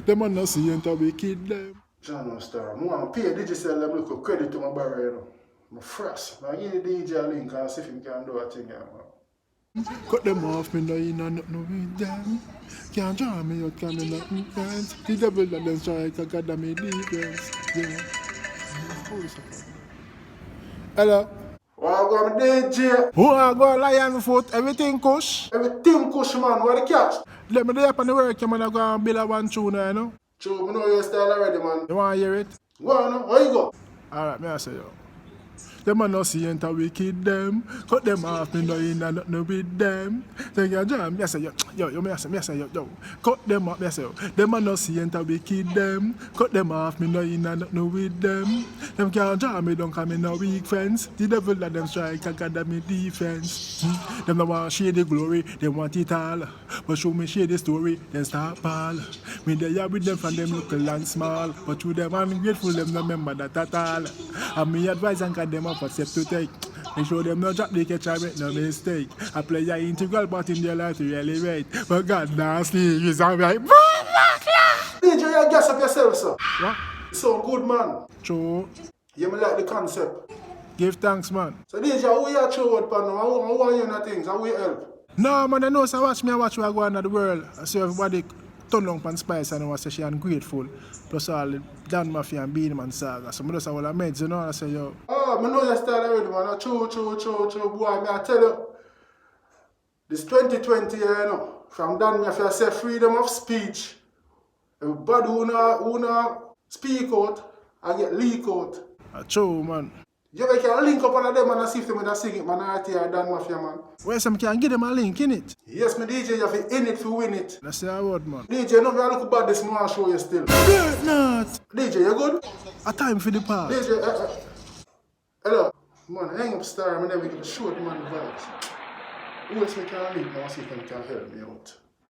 Them man not see enter wicked them. John Star, I want to pay Digicel Dem look credit to my barrier, you know. I'm fresh. I give the DJ a link and see if he can do a thing, man. Cut them off, me no in and nothing with them. Can't draw me out, can me nothing dance. The devil that them strike, I got me defense. Yeah. Hello. Well, I'm DJ. Who are going lion foot? Everything kush? Everything kush, man. Where the cash? Let me do up on the work, man. I go and build a one tune, you know. True, I know your style already, man. You want to hear it? Go on, no? Where you go? Alright, me I say yo. Them man no see enter wicked them. Cut them off, me no in and nothing with them. Then you jam, me I say yo, me I say yo. Cut them off, me I say yo. Them man no see enter wicked them. Cut them off, me no in and nothing with them. Them can't jam me, don't come me no weak friends. The devil that them strike, I got me defense. Them no want share the glory, they want it all. But show me share the story, then start ball. Me there with them from them little and small. But to them ungrateful, them no remember that at all. And me advise and got them up for step to take. Make sure them no drop the catch and make no mistake. I play a integral part in their life to really rate. But God nasty is alright. DJ, you guess up yourself, sir. What? So good, man. True. You me like the concept. Give thanks, man. So DJ, how you throw out, pan? How want you know things? How we help? No, man, I know, so watch me, I watch what I go on in the world. I see everybody turn on pan Spice and I say she ungrateful. Plus all the Dan Mafia and Beanie Man saga. So I just say, well, I made you know, I say, yo. Oh, I know your style already, man. True, boy. Me I tell you, this 2020, you know, from Dan Mafia say freedom of speech. Everybody who no speak out, I get leak out. True, man. You can link up on them and see if they can sing it, man. I tell you, Dan Mafia, man. Well, some can give them a link, innit? Yes, me DJ, you have to in it to win it. That's the word, man. DJ, no, me I look bad this morning, show you still. Great not. DJ, you good? A time for the part. DJ, hello. Man, hang up star, I never get a short man vibes. Who else me can link now, see if they can help me out.